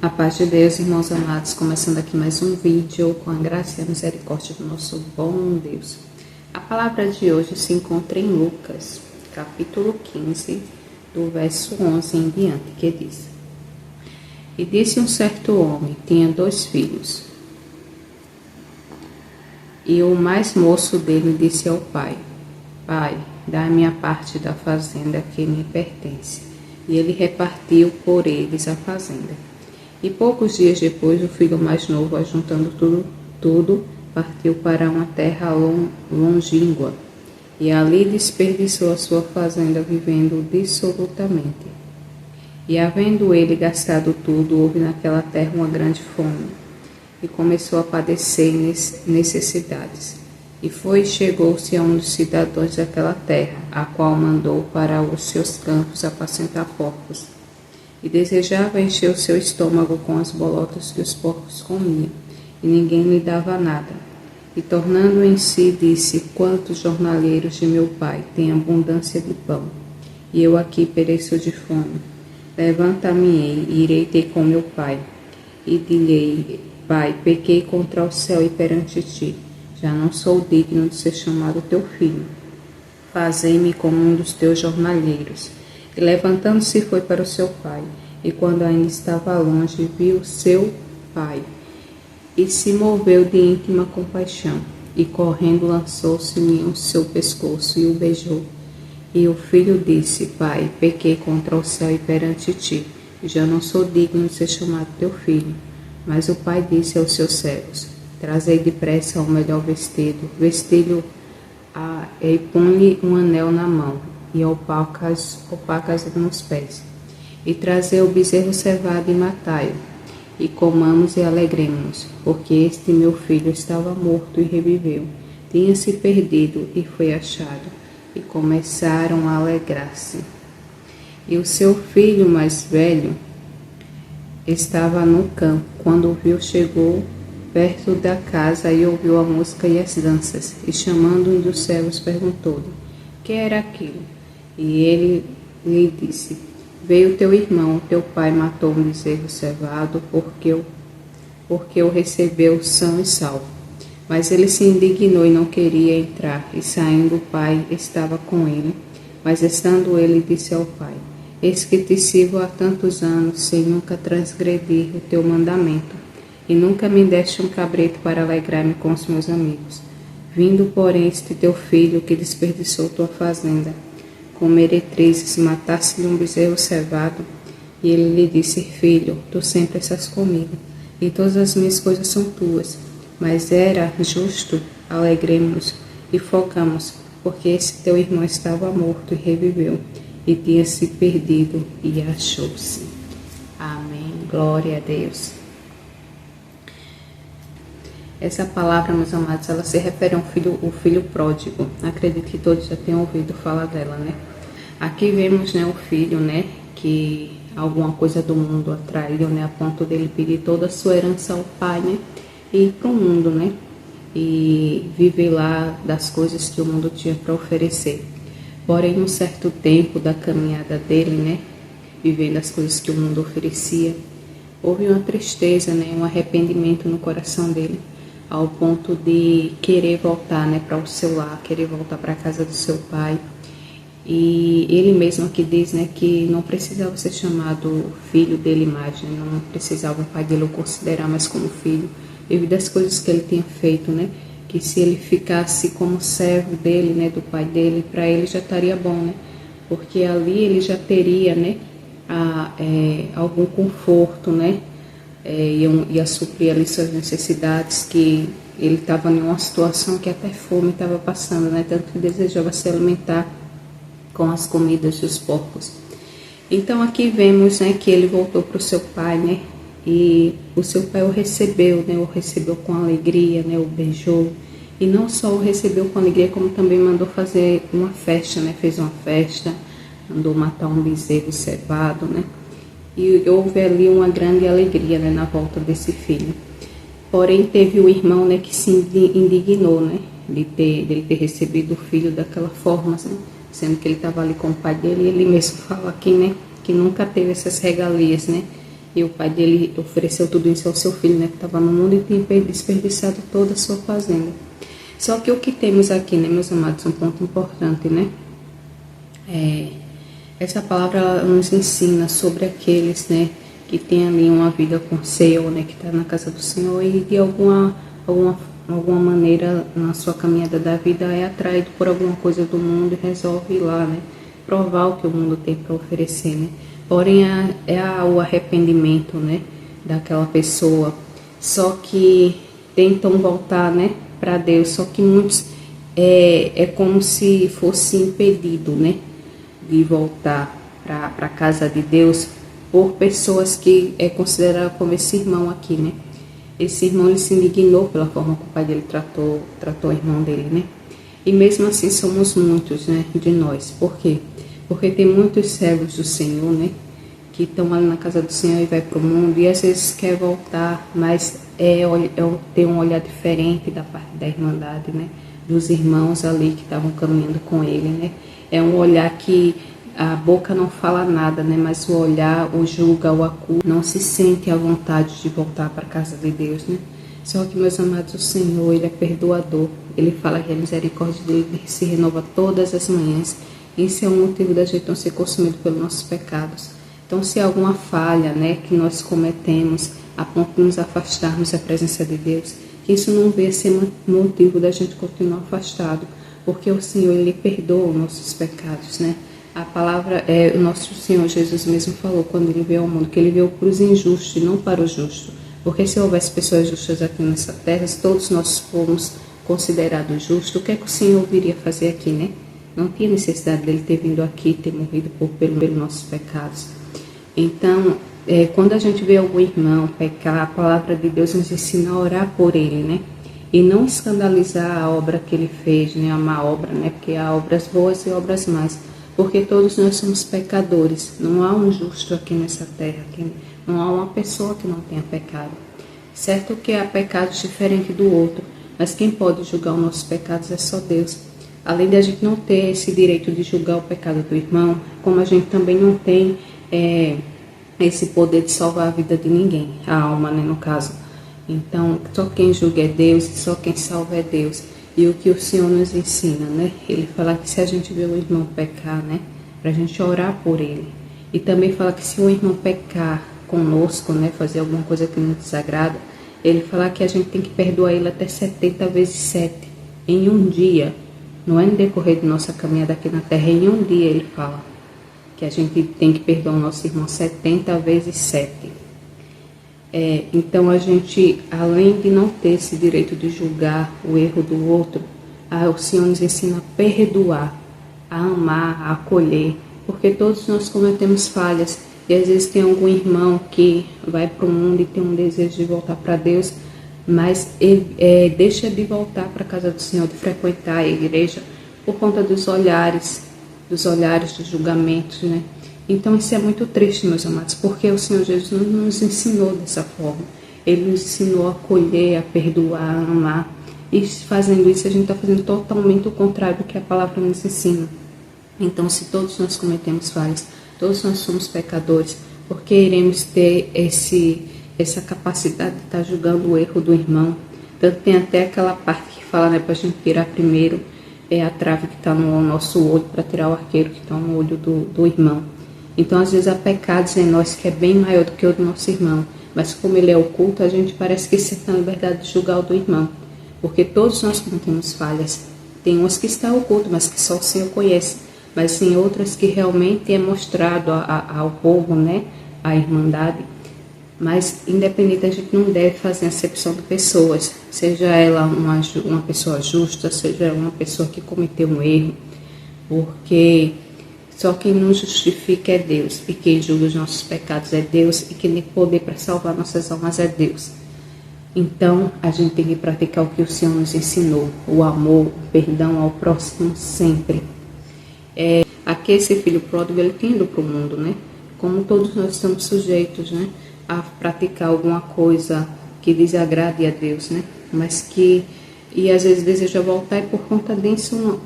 A paz de Deus, irmãos amados, começando aqui mais um vídeo com a graça e a misericórdia do nosso bom Deus. A palavra de hoje se encontra em Lucas, capítulo 15, do verso 11 em diante, que diz: E disse um certo homem, tinha 2 filhos, e o mais moço dele disse ao pai: Pai, dá-me a parte da fazenda que me pertence. E ele repartiu por eles a fazenda. E poucos dias depois, o filho mais novo, ajuntando tudo, partiu para uma terra longínqua, e ali desperdiçou a sua fazenda, vivendo dissolutamente. E havendo ele gastado tudo, houve naquela terra uma grande fome, e começou a padecer necessidades. E chegou-se a um dos cidadãos daquela terra, a qual mandou para os seus campos apacentar porcos. E desejava encher o seu estômago com as bolotas que os porcos comiam, e ninguém lhe dava nada. E tornando em si, disse: Quantos jornaleiros de meu pai têm abundância de pão, e eu aqui pereço de fome. Levanta-me-ei e irei ter com meu pai. E direi: Pai, pequei contra o céu e perante ti. Já não sou digno de ser chamado teu filho. Fazei-me como um dos teus jornaleiros. E levantando-se foi para o seu pai. E quando ainda estava longe, viu seu pai. E se moveu de íntima compaixão. E correndo lançou-se-lhe ao seu pescoço e o beijou. E o filho disse: Pai, pequei contra o céu e perante ti. Já não sou digno de ser chamado teu filho. Mas o pai disse aos seus servos: Trazei depressa o melhor vestido, vestilho e põe-lhe um anel na mão, e opacas nos pés. E trazei o bezerro cevado e matai-o, e comamos e alegremos-nos, porque este meu filho estava morto e reviveu, tinha-se perdido e foi achado. E começaram a alegrar-se. E o seu filho mais velho estava no campo. Quando o viu, chegou perto da casa e ouviu a música e as danças. E chamando um dos servos, perguntou-lhe: Que era aquilo? E ele lhe disse: Veio teu irmão, teu pai matou um bezerro cevado, porque o recebeu são e salvo. Mas ele se indignou e não queria entrar. E saindo o pai estava com ele. Mas estando ele, disse ao pai: Eis que te sirvo há tantos anos, sem nunca transgredir o teu mandamento, e nunca me deste um cabrito para alegrar-me com os meus amigos. Vindo, porém, este teu filho, que desperdiçou tua fazenda, com meretrizes, matasse-lhe um bezerro cevado. E ele lhe disse: Filho, tu sempre estás comigo, e todas as minhas coisas são tuas. Mas era justo, alegremos-nos e folgamos, porque esse teu irmão estava morto e reviveu, e tinha se perdido e achou-se. Amém. Glória a Deus. Essa palavra, meus amados, ela se refere a o filho pródigo. Acredito que todos já tenham ouvido falar dela, né? Aqui vemos, né, o filho, né, que alguma coisa do mundo atraiu, né, a ponto dele pedir toda a sua herança ao pai, né, e ir para o mundo, né, e viver lá das coisas que o mundo tinha para oferecer. Porém, um certo tempo da caminhada dele, né, vivendo as coisas que o mundo oferecia, houve uma tristeza, né, um arrependimento no coração dele, ao ponto de querer voltar, né, para o seu lar, querer voltar para a casa do seu pai. E ele mesmo aqui diz, né, que não precisava ser chamado filho dele mais, né, não precisava o pai dele o considerar mais como filho, devido às coisas que ele tinha feito, né, que se ele ficasse como servo dele, né, do pai dele, para ele já estaria bom, né, porque ali ele já teria, né, algum conforto, né, ia suprir ali suas necessidades, que ele estava em uma situação que até fome estava passando, né, tanto que desejava se alimentar com as comidas dos porcos. Então aqui vemos, né, que ele voltou para o seu pai, né, e o seu pai o recebeu, né, o recebeu com alegria, né, o beijou, e não só o recebeu com alegria, como também mandou fazer uma festa, né, fez uma festa, mandou matar um bezerro cevado, né, e houve ali uma grande alegria, né, na volta desse filho. Porém, teve o irmão, né, que se indignou, né, dele ter recebido o filho daquela forma, né, sendo que ele estava ali com o pai dele, e ele mesmo fala aqui, né, que nunca teve essas regalias, né, E o pai dele ofereceu tudo isso ao seu filho, né, que estava no mundo, e tinha desperdiçado toda a sua fazenda. Só que o que temos aqui, né, meus amados, um ponto importante, né? Essa palavra ela nos ensina sobre aqueles, né, que tem ali uma vida com o Senhor, né, que está na casa do Senhor e de alguma maneira na sua caminhada da vida é atraído por alguma coisa do mundo e resolve ir lá, né, provar o que o mundo tem para oferecer, né. Porém o arrependimento, né, daquela pessoa. Só que tentam voltar, né, para Deus, só que muitos é como se fosse impedido, né, de voltar para a casa de Deus por pessoas que é considerado como esse irmão aqui, né. Esse irmão ele se indignou pela forma que o pai dele tratou o irmão dele, né. E mesmo assim somos muitos, né, de nós. Por quê? Porque tem muitos servos do Senhor, né, que estão ali na casa do Senhor e vai para o mundo e às vezes quer voltar, mas tem um olhar diferente da parte da Irmandade, né, dos irmãos ali que estavam caminhando com ele, né. É um olhar que a boca não fala nada, né, mas o olhar o julga, o acusa, não se sente à vontade de voltar para a casa de Deus, né. Só que, meus amados, o Senhor, ele é perdoador. Ele fala que a misericórdia dele se renova todas as manhãs. Isso é um motivo da gente não ser consumido pelos nossos pecados. Então, se há alguma falha, né, que nós cometemos a ponto de nos afastarmos da presença de Deus, que isso não venha ser motivo da gente continuar afastado, porque o Senhor, ele perdoa os nossos pecados, né? A palavra, o nosso Senhor Jesus mesmo falou quando ele veio ao mundo, que ele veio para os injustos e não para os justos. Porque se houvesse pessoas justas aqui nessa terra, se todos nós fomos considerados justos, o que é que o Senhor viria fazer aqui, né? Não tinha necessidade dele ter vindo aqui, ter morrido pelos nossos pecados. Então, quando a gente vê algum irmão pecar, a palavra de Deus nos ensina a orar por ele, né? E não escandalizar a obra que ele fez, né? A má obra, né? Porque há obras boas e obras más. Porque todos nós somos pecadores. Não há um justo aqui nessa terra. Não há uma pessoa que não tenha pecado. Certo que há pecados diferentes do outro. Mas quem pode julgar os nossos pecados é só Deus. Além de a gente não ter esse direito de julgar o pecado do irmão, como a gente também não tem esse poder de salvar a vida de ninguém, a alma, né, no caso. Então, só quem julga é Deus e só quem salva é Deus. E o que o Senhor nos ensina, né? Ele fala que se a gente vê o irmão pecar, né, pra gente orar por ele. E também fala que se o irmão pecar conosco, né, fazer alguma coisa que nos desagrada, ele fala que a gente tem que perdoar ele até 70 vezes 7 em um dia. Não é no decorrer de nossa caminhada aqui na terra, em um dia ele fala que a gente tem que perdoar o nosso irmão 70 vezes 7. Então a gente, além de não ter esse direito de julgar o erro do outro, o Senhor nos ensina a perdoar, a amar, a acolher, porque todos nós cometemos falhas e às vezes tem algum irmão que vai para o mundo e tem um desejo de voltar para Deus, mas ele deixa de voltar para a casa do Senhor, de frequentar a igreja por conta dos olhares, dos julgamentos, né? Então isso é muito triste, meus amados, porque o Senhor Jesus não nos ensinou dessa forma. Ele nos ensinou a acolher, a perdoar, a amar. E fazendo isso, a gente está fazendo totalmente o contrário do que a palavra nos ensina. Então, se todos nós cometemos falhas, todos nós somos pecadores, porque iremos ter essa capacidade de estar julgando o erro do irmão. Tanto tem até aquela parte que fala, né, para a gente tirar primeiro a trave que está no nosso olho, para tirar o arqueiro que está no olho do irmão. Então, às vezes, há pecados em nós que é bem maior do que o do nosso irmão. Mas como ele é oculto, a gente parece que se tem a liberdade de julgar o do irmão. Porque todos nós cometemos falhas. Tem umas que estão ocultas, mas que só o Senhor conhece. Mas tem outras que realmente é mostrado ao povo, né, a irmandade. Mas, independente, a gente não deve fazer acepção de pessoas. Seja ela uma pessoa justa, seja ela uma pessoa que cometeu um erro. Porque só quem nos justifica é Deus, e quem julga os nossos pecados é Deus, e quem tem poder para salvar nossas almas é Deus. Então, a gente tem que praticar o que o Senhor nos ensinou, o amor, o perdão ao próximo sempre. Aqui esse filho pródigo, ele tinha ido para o mundo, né? Como todos nós estamos sujeitos, né, a praticar alguma coisa que desagrade a Deus, né? Mas e às vezes deseja voltar, e por conta disso,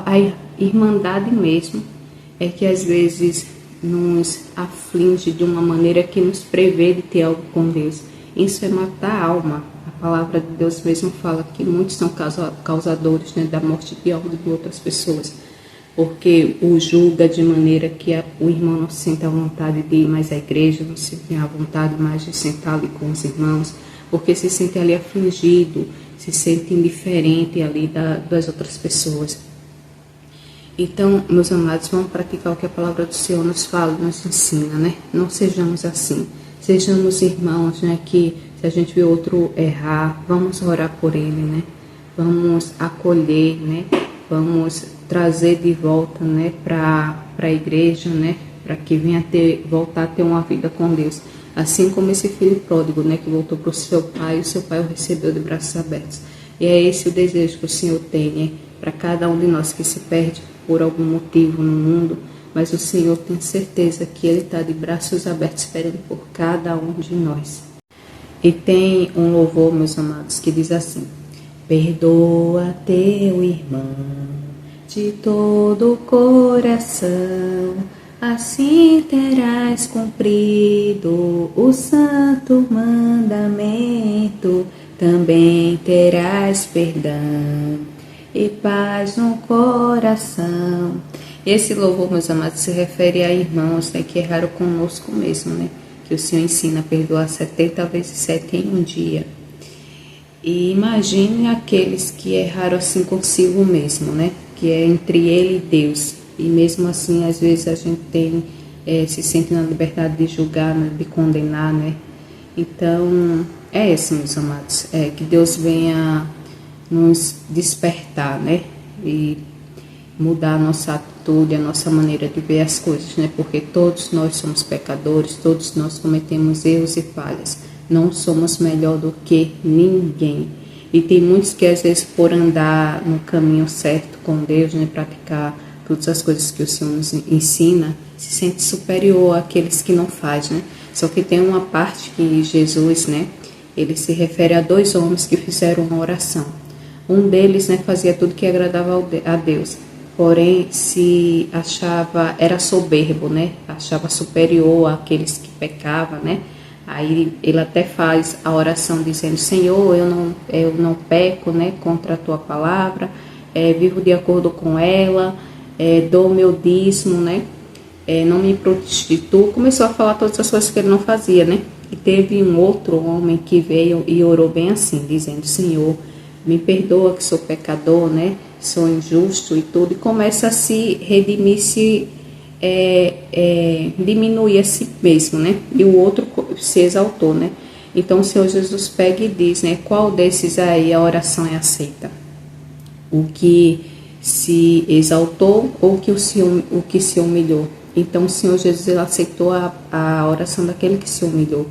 a irmandade mesmo, é que às vezes nos aflige de uma maneira que nos prevê de ter algo com Deus. Isso é matar a alma. A palavra de Deus mesmo fala que muitos são causadores, né, da morte de alma de outras pessoas, porque o julga de maneira que o irmão não se sente à vontade de ir mais à igreja, não se sente à vontade mais de sentar ali com os irmãos, porque se sente ali afligido, se sente indiferente ali das outras pessoas. Então, meus amados, vamos praticar o que a palavra do Senhor nos fala, nos ensina, né? Não sejamos assim. Sejamos irmãos, né? Que se a gente vê outro errar, vamos orar por ele, né? Vamos acolher, né? Vamos trazer de volta, né? Para a igreja, né? Para que venha voltar a ter uma vida com Deus. Assim como esse filho pródigo, né? Que voltou para o seu pai e o seu pai o recebeu de braços abertos. E é esse o desejo que o Senhor tem, né? Para cada um de nós que se perde por algum motivo no mundo, mas o Senhor tem certeza que Ele está de braços abertos esperando por cada um de nós. E tem um louvor, meus amados, que diz assim: perdoa teu irmão de todo o coração, assim terás cumprido o santo mandamento, também terás perdão e paz no coração. Esse louvor, meus amados, se refere a irmãos, né, que erraram conosco mesmo, né? Que o Senhor ensina a perdoar 70 vezes 7 em um dia. E imagine aqueles que erraram assim consigo mesmo, né? Que é entre ele e Deus. E mesmo assim, às vezes a gente se sente na liberdade de julgar, né, de condenar, né? Então, é isso, meus amados. Que Deus venha nos despertar, né? E mudar a nossa atitude, a nossa maneira de ver as coisas, né? Porque todos nós somos pecadores, todos nós cometemos erros e falhas. Não somos melhor do que ninguém. E tem muitos que às vezes por andar no caminho certo com Deus, né? Praticar todas as coisas que o Senhor nos ensina, se sente superior àqueles que não fazem, né? Só que tem uma parte que Jesus, né? Ele se refere a 2 homens que fizeram uma oração. Um deles, né, fazia tudo que agradava a Deus, porém se achava, era soberbo, né, achava superior àqueles que pecavam, né. Aí ele até faz a oração dizendo: Senhor, eu não peco, né, contra a tua palavra, vivo de acordo com ela, dou o meu dízimo, né, não me prostituo. Começou a falar todas as coisas que ele não fazia, né. E teve um outro homem que veio e orou bem assim, dizendo: Senhor, me perdoa que sou pecador, né? Sou injusto e tudo. E começa a se redimir, diminuir a si mesmo, né? E o outro se exaltou, né? Então o Senhor Jesus pega e diz, né? Qual desses aí a oração é aceita? O que se exaltou ou o que se humilhou? Então o Senhor Jesus ele aceitou a oração daquele que se humilhou.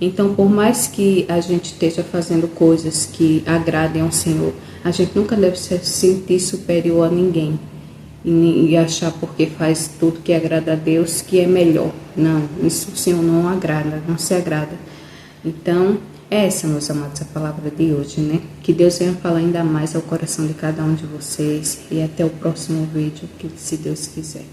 Então, por mais que a gente esteja fazendo coisas que agradem ao Senhor, a gente nunca deve se sentir superior a ninguém e achar porque faz tudo que agrada a Deus que é melhor. Não, isso o Senhor não agrada, não se agrada. Então, essa, meus amados, a palavra de hoje, né? Que Deus venha falar ainda mais ao coração de cada um de vocês e até o próximo vídeo, se Deus quiser.